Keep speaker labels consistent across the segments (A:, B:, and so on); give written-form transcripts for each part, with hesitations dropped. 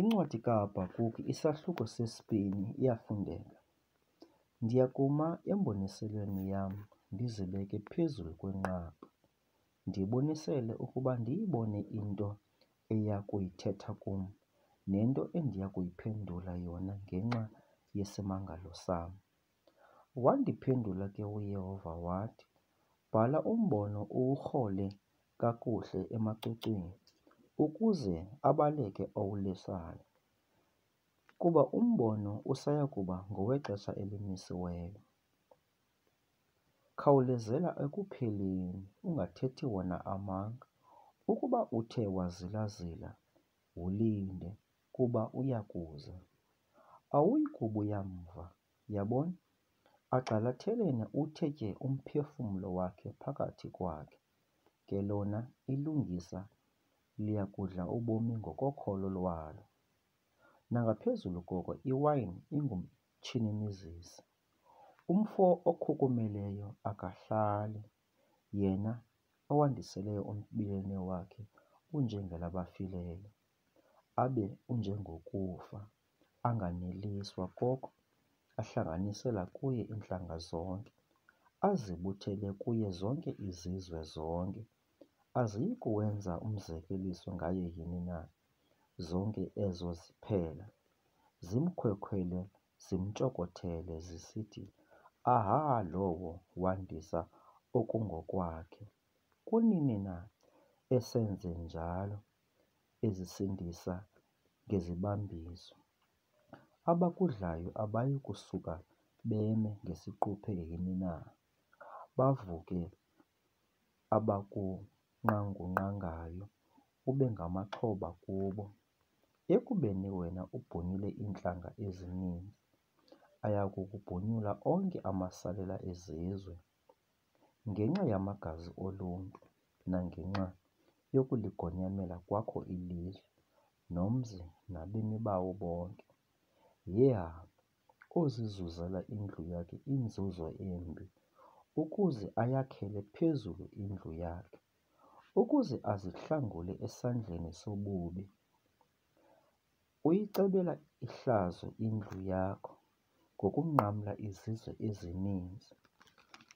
A: Incwadi kaHabakhukhi isahluko sesibini iyafundeka. Ndiyakuma emboniselweni yam ndizibeke phezulu kwenqaba, ndibonisele ukuba ndiyibone into eya kuyithetha kum nento endiya kuyiphendula yona ngenxa yesimangalo sam. Wandiphendula ke uYehova wathi, "Bhala umbono uwurhole kakuhle emacocweni, ukuze abaleke owulesayo, kuba umbono usaya kuba ngowexesha elimisiweyo. Khawulezela ekupheleni, ungathethi wona amanga. Ukuba uthe wazilazila, wulinde, kuba uya kuza. Awuyi kubuya mva, yabona, agxalathelene uthe tye umphefumlo wakhe phakathi kwakhe, ke lona ilungisa liyakudla ubomi ngokokholo lwalo. Nangaphezulu koko iwayini ingumtshini-mizisi. Umfo okhukumeleyo akahlali, yena owandiseleyo umbilini wakhe unjengelabafileyo, abe unjengokufa, anganeliswa koko, ahlanganisela kuye iintlanga zonke, azibuthele kuye zonke izizwe zonke. Aziyi kuwenza umzekeliso ngaye yini na, zonke ezo ziphela, zimkhwekhwele, zimtshokothele, zisithi, aha, lowo wandisa okungokwakhe. Kunini na esenze njalo, ezisindisa ngezibambiso? Abakudlayo abayi kusuka beme ngesiquphe yini na, bavuke abakunqangunqangayo ube ngamaxhoba kubo? Ekubeni wena ubhonyule iintlanga ezininzi, ayakukubhonyula onke amasalela ezizwe. Ngenxa yamagazi oluntu, nangenxa yokuligonyamela kwakho ilizwe, nomzi nabemi bawo bonke. Yeha, ozizuzela indlu yakhe inzuzo embi, ukuze ayakhele phezulu indlu yakhe, ukuze azihlangule esandleni sobubi. Uyicebela ihlazo indlu yakho ngokunqamla izizwe ezininzi.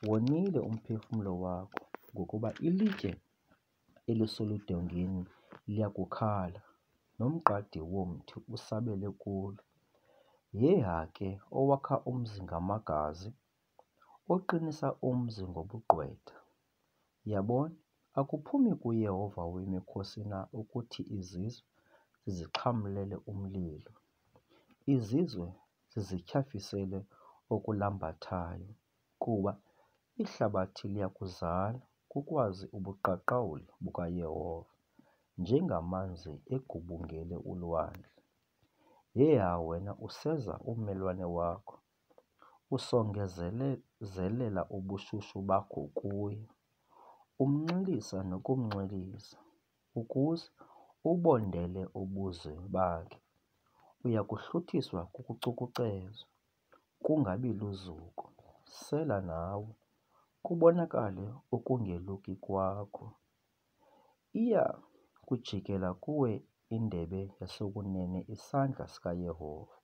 A: Wonile umphefumlo wakho ngokuba ilitye eliseludongeni liyakukhala, nomqadi womthi usabele kulo. Yeha ke, owakha umzi ngamagazi, oqinisa umzi ngobugqwetha. Yabona, akuphumi kuYehova wemikhosi na ukuthi izizwe zizixhamlele umlilo, izizwe zizityhafisele okulambathayo, kuba ihlabathi liyakuzala kukwazi ubuqaqawuli bukaYehova, njengamanzi egubungele ulwandle. Yeha, wena useza ummelwane wakho, usongezelela ubushushu bakho kuye, umnxilisa nokumnxilisa, ukuze ubondele ubuzwe bakhe. Uyakuhluthiswa kukucukucezwa, kungabi luzuko. Sela nawe, kubonakale ukungeluki kwakho. Iya kujikela kuwe indebe yasekunene isandla sikaYehova,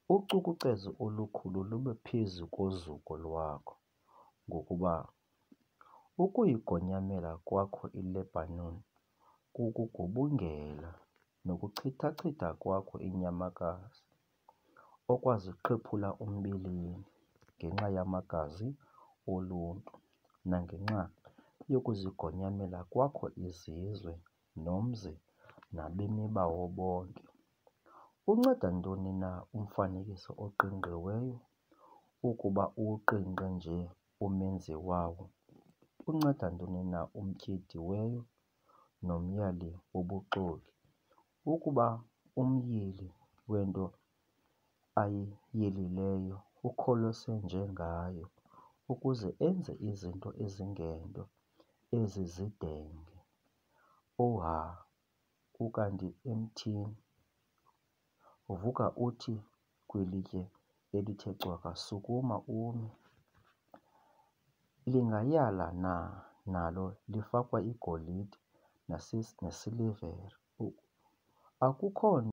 A: ucukucezo olukhulu lube phezu kozuko lwakho, ngokuba ukuyigonyamela kwakho iLebanoni kukugubungela, nokuchithachitha kwakho iinyamakazi, okwaziqhephula umbilini ngenxa yamagazi oluntu, nangenxa yokuzigonyamela kwakho izizwe, nomzi nabemi bawo bonke. Unceda ntoni na umfanekiso oqingqiweyo, ukuba uwuqingqe nje umenzi wawo? Unceda ntoni na umtyediweyo nomyali wobuxoki, ukuba umyili wento ayiyelileyo ukholose nje ngayo, ukuze enze izinto ezingento ezizidenge? Oha, ukanti emthini, vuka uthi kwilitye elithe cwaka, sukuma ume. Lingayala na nalo lifakwa igolide nesilivere? Akukho